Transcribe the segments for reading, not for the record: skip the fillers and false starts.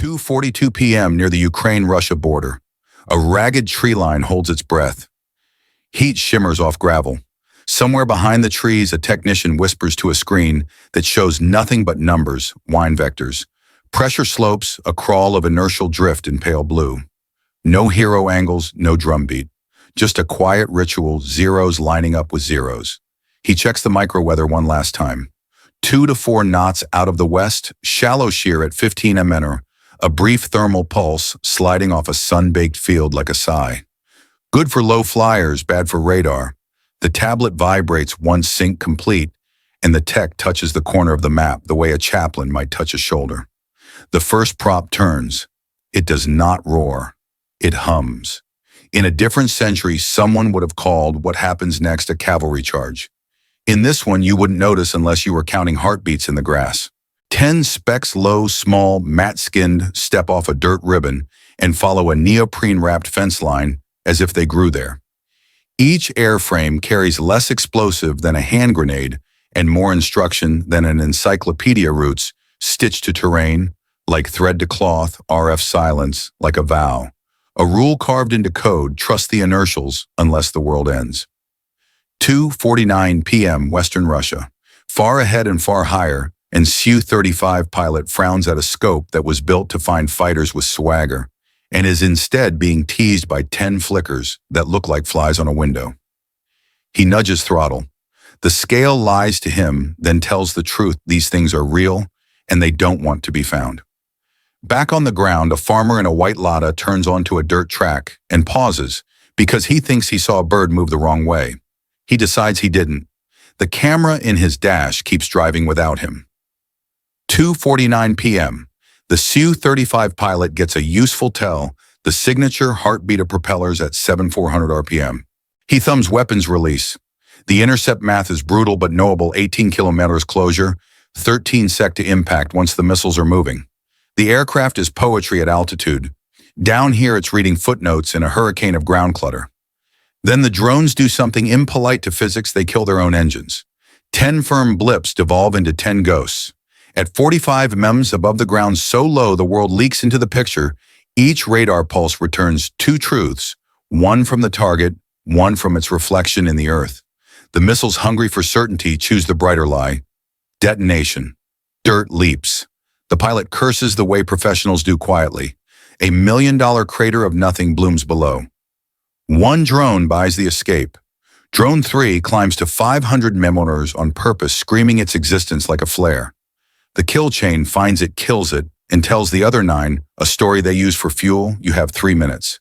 2:42 p.m. near the Ukraine-Russia border. A ragged tree line holds its breath. Heat shimmers off gravel. Somewhere behind the trees, a technician whispers to a screen that shows nothing but numbers, wind vectors. Pressure slopes, a crawl of inertial drift in pale blue. No hero angles, no drumbeat. Just a quiet ritual, zeros lining up with zeros. He checks the microweather one last time. 2 to 4 knots out of the west, shallow shear at 15 MNR, a brief thermal pulse sliding off a sun-baked field like a sigh. Good for low flyers, bad for radar. The tablet vibrates once sync complete, and the tech touches the corner of the map the way a chaplain might touch a shoulder. The first prop turns. It does not roar. It hums. In a different century, someone would have called what happens next a cavalry charge. In this one, you wouldn't notice unless you were counting heartbeats in the grass. 10 specks low, small, matte-skinned step off a dirt ribbon and follow a neoprene-wrapped fence line as if they grew there. Each airframe carries less explosive than a hand grenade and more instruction than an encyclopedia routes stitched to terrain, like thread to cloth, RF silence, like a vow. A rule carved into code, trust the inertials unless the world ends. 2:49 p.m. Western Russia. Far ahead and far higher, and Su-35 pilot frowns at a scope that was built to find fighters with swagger, and is instead being teased by 10 flickers that look like flies on a window. He nudges throttle. The scale lies to him, then tells the truth these things are real, and they don't want to be found. Back on the ground, a farmer in a white Lada turns onto a dirt track and pauses because he thinks he saw a bird move the wrong way. He decides he didn't. The camera in his dash keeps driving without him. 2:49 p.m. The Su-35 pilot gets a useful tell, the signature heartbeat of propellers at 7,400 RPM. He thumbs weapons release. The intercept math is brutal but knowable: 18 kilometers closure, 13 sec to impact once the missiles are moving. The aircraft is poetry at altitude. Down here it's reading footnotes in a hurricane of ground clutter. Then the drones do something impolite to physics: they kill their own engines. 10 firm blips devolve into 10 ghosts. At 45 mems above the ground, so low the world leaks into the picture, each radar pulse returns 2 truths, one from the target, one from its reflection in the earth. The missiles, hungry for certainty, choose the brighter lie. Detonation. Dirt leaps. The pilot curses the way professionals do quietly. A $1 million crater of nothing blooms below. One drone buys the escape. Drone 3 climbs to 500 memometers on purpose, screaming its existence like a flare. The kill chain finds it, kills it, and tells the other 9 a story they use for fuel. You have 3 minutes.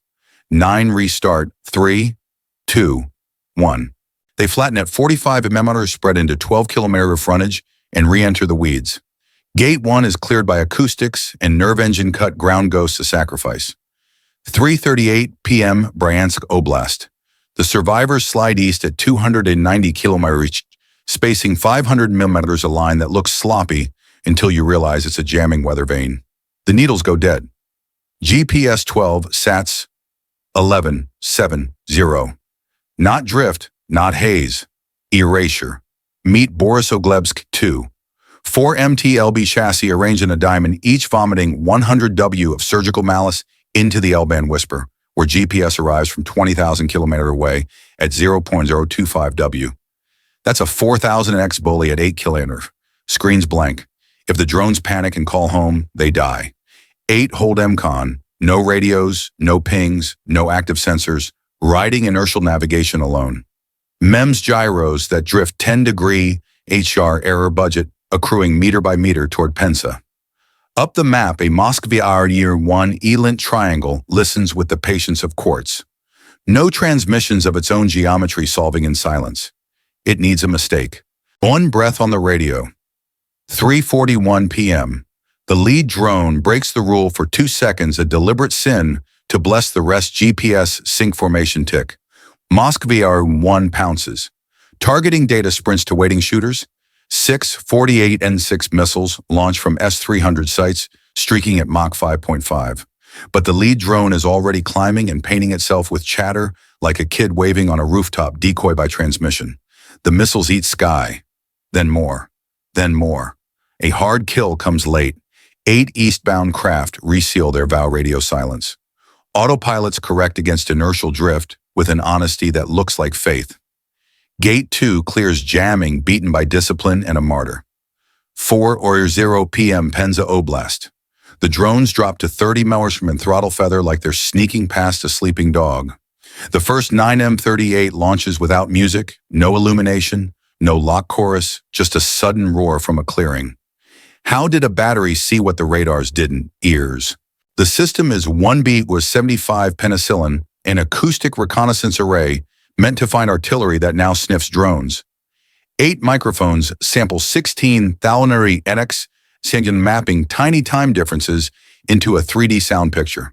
9 restart. 3, 2, 1. They flatten at 45 memometers, spread into 12 kilometer frontage, and re-enter the weeds. Gate 1 is cleared by acoustics and nerve engine cut ground ghosts a sacrifice. 3:38 p.m. Bryansk Oblast. The survivors slide east at 290 kilometers, spacing 500 millimeters, a line that looks sloppy until you realize it's a jamming weather vane. The needles go dead. GPS 12, SATS 1170. Not drift, not haze. Erasure. Meet Borisogledsk 2. 4 MT-LB chassis arranged in a diamond, each vomiting 100 W of surgical malice into the L-band whisper, where GPS arrives from 20,000 kilometers away at 0.025 W. That's a 4,000X bully at 8 kilometers. Screens blank. If the drones panic and call home, they die. 8 hold MCON, no radios, no pings, no active sensors, riding inertial navigation alone. MEMS gyros that drift 10-degree HR error budget, accruing meter by meter toward Pensa. Up the map, a Moskva Year 1 E-lint triangle listens with the patience of quartz. No transmissions of its own geometry, solving in silence. It needs a mistake. One breath on the radio. 3:41 p.m. The lead drone breaks the rule for 2 seconds, a deliberate sin to bless the rest. GPS sync formation tick. Moskva 1 pounces. Targeting data sprints to waiting shooters. 6 48 N6 missiles launch from S-300 sites, streaking at Mach 5.5. But the lead drone is already climbing and painting itself with chatter like a kid waving on a rooftop, decoy by transmission. The missiles eat sky. Then more. Then more. A hard kill comes late. 8 eastbound craft reseal their vow radio silence. Autopilots correct against inertial drift with an honesty that looks like faith. Gate 2 clears jamming beaten by discipline and a martyr. 4:00 p.m. Penza Oblast. The drones drop to 30 miles from throttle feather like they're sneaking past a sleeping dog. The first 9M38 launches without music, no illumination, no lock chorus, just a sudden roar from a clearing. How did a battery see what the radars didn't? Ears. The system is 1 beat with 75 penicillin, an acoustic reconnaissance array meant to find artillery that now sniffs drones. 8 microphones sample 16 thalanerary NX, mapping tiny time differences into a 3D sound picture.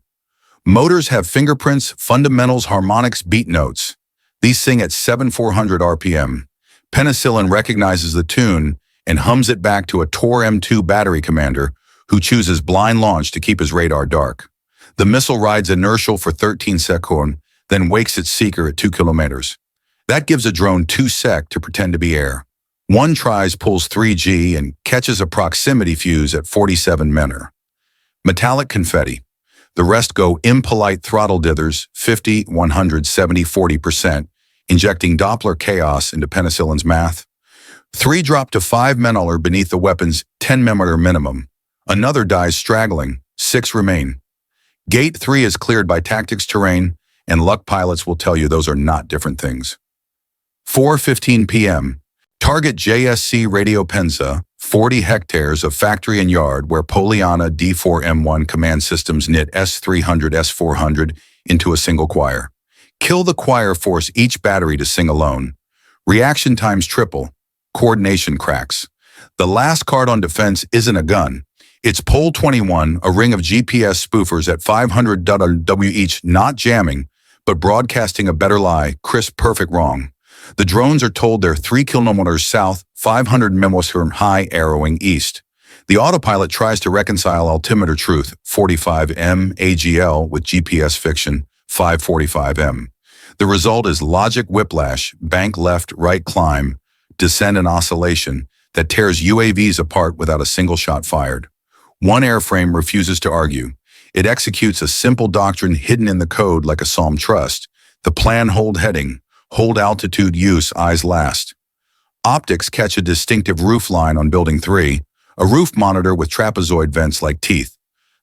Motors have fingerprints, fundamentals, harmonics, beat notes. These sing at 7,400 RPM. Penicillin recognizes the tune and hums it back to a Tor M2 battery commander who chooses blind launch to keep his radar dark. The missile rides inertial for 13 seconds, then wakes its seeker at 2 kilometers. That gives a drone 2 sec to pretend to be air. One tries pulls 3G and catches a proximity fuse at 47 meter. Metallic confetti. The rest go impolite throttle dithers, 50, 170, 40%, injecting Doppler chaos into penicillin's math. 3 drop to 5 meter beneath the weapon's 10 meter minimum. Another dies straggling, 6 remain. Gate 3 is cleared by tactics terrain, and luck pilots will tell you those are not different things. 4:15 p.m. Target JSC Radio Penza, 40 hectares of factory and yard where Poliana D4M1 command systems knit S300 S400 into a single choir. Kill the choir, force each battery to sing alone. Reaction times triple. Coordination cracks. The last card on defense isn't a gun. It's Pole 21, a ring of GPS spoofers at 500 W each, not jamming, but broadcasting a better lie, crisp, perfect wrong. The drones are told they're 3 kilometers south, 500 meters high, arrowing east. The autopilot tries to reconcile altimeter truth, 45M AGL, with GPS fiction, 545M. The result is logic whiplash, bank left, right climb, descend and oscillation that tears UAVs apart without a single shot fired. One airframe refuses to argue. It executes a simple doctrine hidden in the code like a psalm trust. The plan: hold heading, hold altitude, use eyes last. Optics catch a distinctive roof line on Building 3, a roof monitor with trapezoid vents like teeth.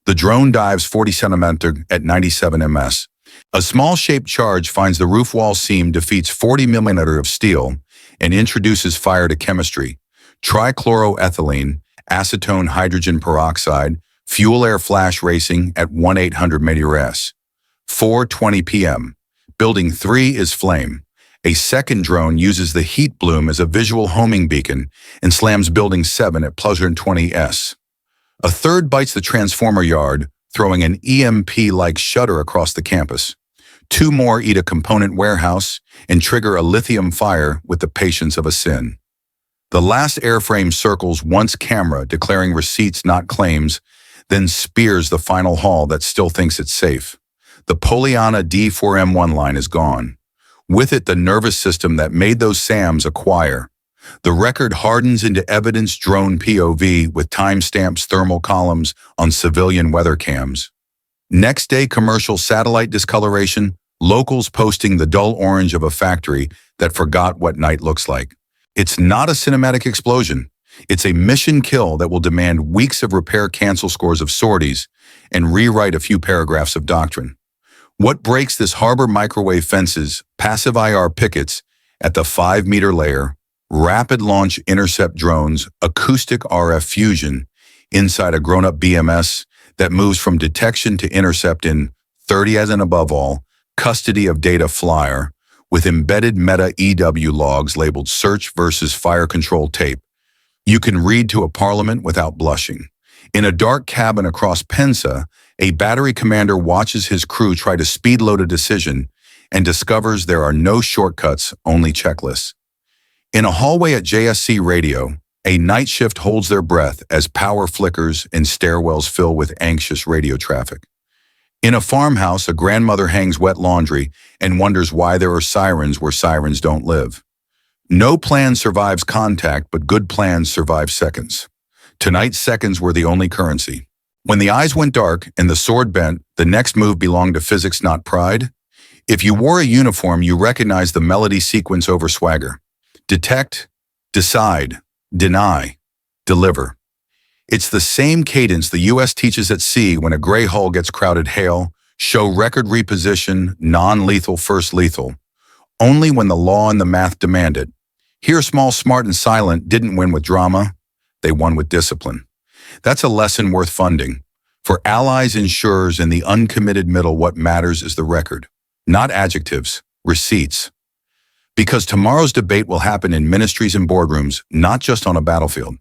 The drone dives 40 centimeters at 97 ms. A small shaped charge finds the roof wall seam, defeats 40 millimeter of steel, and introduces fire to chemistry. Trichloroethylene, acetone hydrogen peroxide, fuel-air flash racing at 1-800 meter-s. 4:20 p.m. Building 3 is flame. A second drone uses the heat bloom as a visual homing beacon and slams Building 7 at +20s. A third bites the transformer yard, throwing an EMP-like shudder across the campus. 2 more eat a component warehouse and trigger a lithium fire with the patience of a sin. The last airframe circles once camera, declaring receipts not claims, then spears the final haul that still thinks it's safe. The Poliana D4M1 line is gone. With it, the nervous system that made those SAMs a choir. The record hardens into evidence drone POV with timestamps, thermal columns on civilian weather cams. Next day, commercial satellite discoloration, locals posting the dull orange of a factory that forgot what night looks like. It's not a cinematic explosion. It's a mission kill that will demand weeks of repair, cancel scores of sorties, and rewrite a few paragraphs of doctrine. What breaks this harbor? Microwave fences, passive IR pickets at the 5-meter layer, rapid launch intercept drones, acoustic RF fusion inside a grown-up BMS that moves from detection to intercept in 30 as, and above all, custody of data flyer with embedded meta EW logs labeled search versus fire control tape. You can read to a parliament without blushing. In a dark cabin across Penza, a battery commander watches his crew try to speed load a decision and discovers there are no shortcuts, only checklists. In a hallway at JSC Radio, a night shift holds their breath as power flickers and stairwells fill with anxious radio traffic. In a farmhouse, a grandmother hangs wet laundry and wonders why there are sirens where sirens don't live. No plan survives contact, but good plans survive seconds. Tonight, seconds were the only currency. When the eyes went dark and the sword bent, the next move belonged to physics, not pride. If you wore a uniform, you recognized the melody sequence over swagger. Detect, decide, deny, deliver. It's the same cadence the U.S. teaches at sea when a gray hull gets crowded. Hail, show record reposition, non-lethal, first lethal. Only when the law and the math demand it. Here, small, smart, and silent didn't win with drama. They won with discipline. That's a lesson worth funding. For allies, insurers, and the uncommitted middle, what matters is the record, not adjectives, receipts. Because tomorrow's debate will happen in ministries and boardrooms, not just on a battlefield.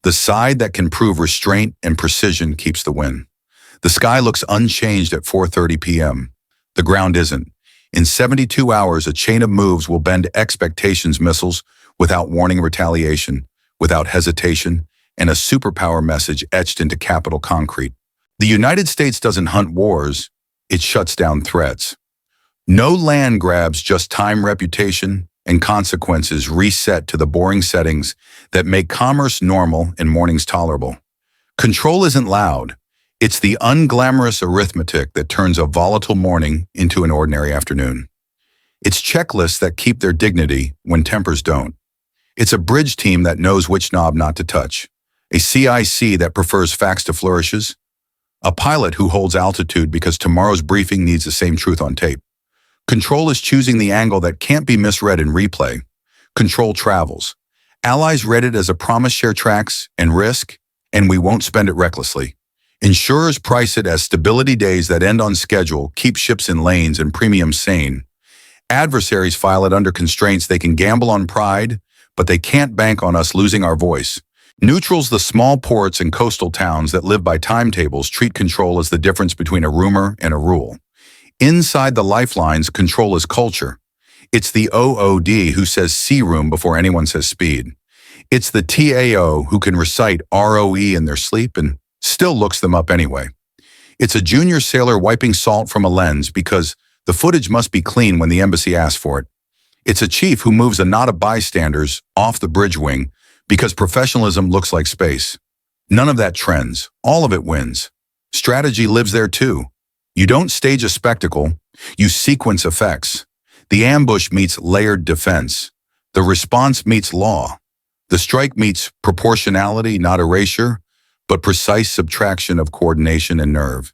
The side that can prove restraint and precision keeps the win. The sky looks unchanged at 4:30 p.m. The ground isn't. In 72 hours, a chain of moves will bend expectations, missiles, without warning, retaliation, without hesitation, and a superpower message etched into capital concrete. The United States doesn't hunt wars, it shuts down threats. No land grabs, just time, reputation, and consequences reset to the boring settings that make commerce normal and mornings tolerable. Control isn't loud. It's the unglamorous arithmetic that turns a volatile morning into an ordinary afternoon. It's checklists that keep their dignity when tempers don't. It's a bridge team that knows which knob not to touch. A CIC that prefers facts to flourishes. A pilot who holds altitude because tomorrow's briefing needs the same truth on tape. Control is choosing the angle that can't be misread in replay. Control travels. Allies read it as a promise, share tracks and risk, and we won't spend it recklessly. Insurers price it as stability days that end on schedule, keep ships in lanes and premiums sane. Adversaries file it under constraints. They can gamble on pride, but they can't bank on us losing our voice. Neutrals, the small ports and coastal towns that live by timetables, treat control as the difference between a rumor and a rule. Inside the lifelines, control is culture. It's the OOD who says sea room before anyone says speed. It's the TAO who can recite ROE in their sleep and still looks them up anyway. It's a junior sailor wiping salt from a lens because the footage must be clean when the embassy asks for it. It's a chief who moves a knot of bystanders off the bridge wing because professionalism looks like space. None of that trends. All of it wins. Strategy lives there too. You don't stage a spectacle, you sequence effects. The ambush meets layered defense. The response meets law. The strike meets proportionality, not erasure, but precise subtraction of coordination and nerve.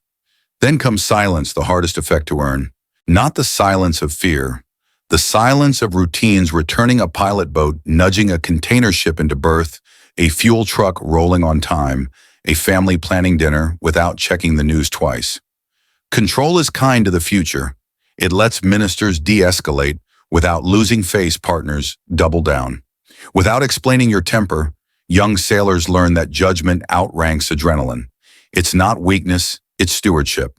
Then comes silence, the hardest effect to earn. Not the silence of fear, the silence of routines, returning a pilot boat, nudging a container ship into berth, a fuel truck rolling on time, a family planning dinner without checking the news twice. Control is kind to the future. It lets ministers de-escalate without losing face, partners double down. Without explaining your temper, young sailors learn that judgment outranks adrenaline. It's not weakness, it's stewardship.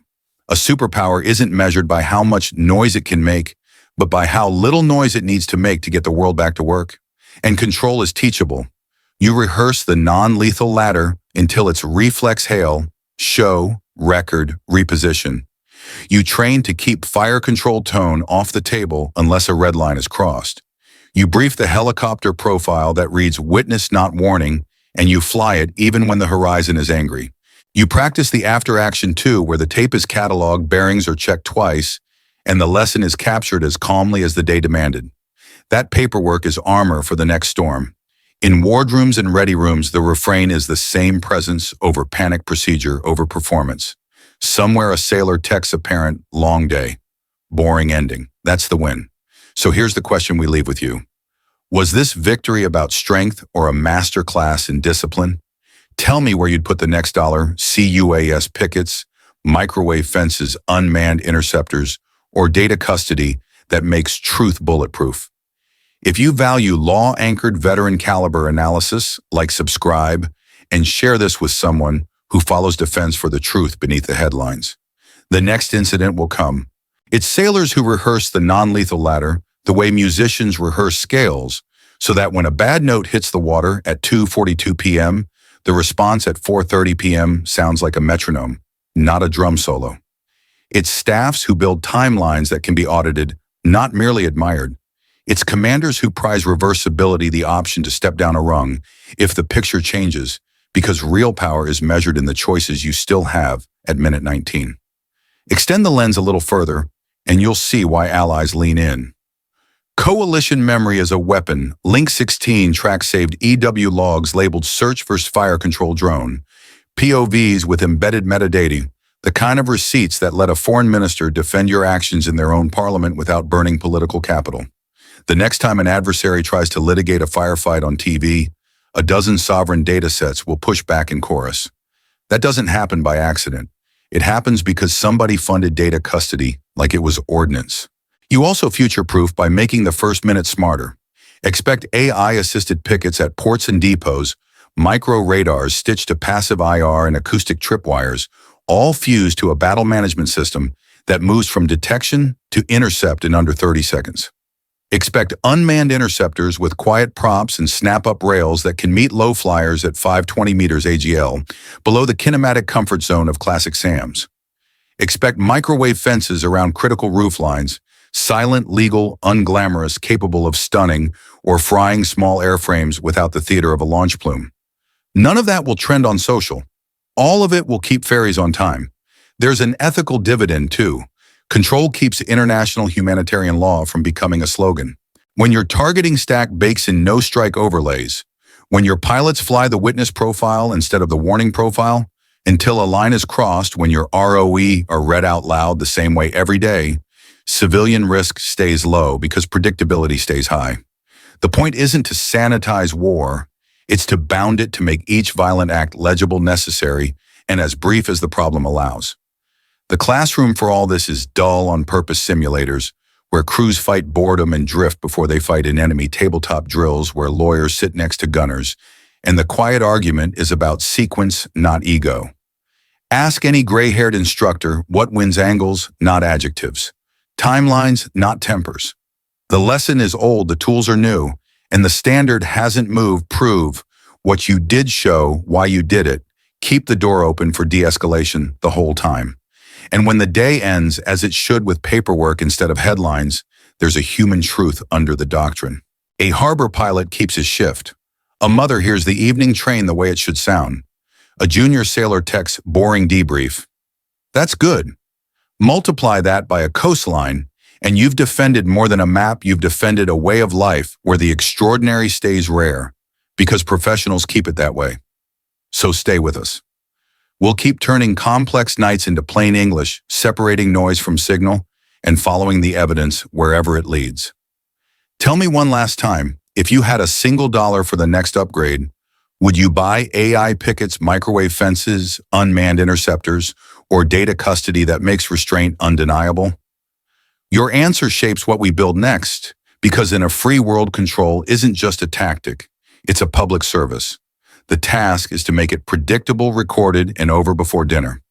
A superpower isn't measured by how much noise it can make, but by how little noise it needs to make to get the world back to work. And control is teachable. You rehearse the non-lethal ladder until it's reflex hail, show, record, reposition. You train to keep fire control tone off the table unless a red line is crossed. You brief the helicopter profile that reads witness not warning, and you fly it even when the horizon is angry. You practice the after action too, where the tape is cataloged, bearings are checked twice, and the lesson is captured as calmly as the day demanded. That paperwork is armor for the next storm. In wardrooms and ready rooms, the refrain is the same: presence over panic, procedure over performance. Somewhere a sailor texts a parent, long day, boring ending. That's the win. So here's the question we leave with you. Was this victory about strength or a master class in discipline? Tell me where you'd put the next dollar: CUAS pickets, microwave fences, unmanned interceptors, or data custody that makes truth bulletproof. If you value law-anchored veteran caliber analysis, like, subscribe, and share this with someone who follows defense for the truth beneath the headlines. The next incident will come. It's sailors who rehearse the non-lethal ladder the way musicians rehearse scales, so that when a bad note hits the water at 2:42 p.m., the response at 4:30 p.m. sounds like a metronome, not a drum solo. It's staffs who build timelines that can be audited, not merely admired. It's commanders who prize reversibility, the option to step down a rung if the picture changes, because real power is measured in the choices you still have at minute 19. Extend the lens a little further, and you'll see why allies lean in. Coalition memory is a weapon. Link 16 tracks saved EW logs labeled Search vs. Fire Control Drone, POVs with embedded metadata, the kind of receipts that let a foreign minister defend your actions in their own parliament without burning political capital. The next time an adversary tries to litigate a firefight on TV, a dozen sovereign data sets will push back in chorus. That doesn't happen by accident. It happens because somebody funded data custody like it was ordnance. You also future-proof by making the first minute smarter. Expect AI-assisted pickets at ports and depots, micro radars stitched to passive IR and acoustic tripwires, all fused to a battle management system that moves from detection to intercept in under 30 seconds. Expect unmanned interceptors with quiet props and snap-up rails that can meet low flyers at 520 meters AGL, below the kinematic comfort zone of classic SAMs. Expect microwave fences around critical roof lines, silent, legal, unglamorous, capable of stunning or frying small airframes without the theater of a launch plume. None of that will trend on social. All of it will keep ferries on time. There's an ethical dividend, too. Control keeps international humanitarian law from becoming a slogan. When your targeting stack bakes in no-strike overlays, when your pilots fly the witness profile instead of the warning profile, until a line is crossed when your ROE are read out loud the same way every day, civilian risk stays low because predictability stays high. The point isn't to sanitize war, it's to bound it to make each violent act legible, necessary, and as brief as the problem allows. The classroom for all this is dull on-purpose simulators, where crews fight boredom and drift before they fight in enemy tabletop drills where lawyers sit next to gunners, and the quiet argument is about sequence, not ego. Ask any gray-haired instructor what wins angles, not adjectives. Timelines, not tempers. The lesson is old, the tools are new, and the standard hasn't moved. Prove what you did, show why you did it. Keep the door open for de-escalation the whole time. And when the day ends, as it should with paperwork instead of headlines, there's a human truth under the doctrine. A harbor pilot keeps his shift. A mother hears the evening train the way it should sound. A junior sailor texts boring debrief. That's good. Multiply that by a coastline, and you've defended more than a map, you've defended a way of life where the extraordinary stays rare, because professionals keep it that way. So stay with us. We'll keep turning complex nights into plain English, separating noise from signal, and following the evidence wherever it leads. Tell me one last time, if you had a single dollar for the next upgrade, would you buy AI pickets, microwave fences, unmanned interceptors, or data custody that makes restraint undeniable? Your answer shapes what we build next, because in a free world, control isn't just a tactic, it's a public service. The task is to make it predictable, recorded, and over before dinner.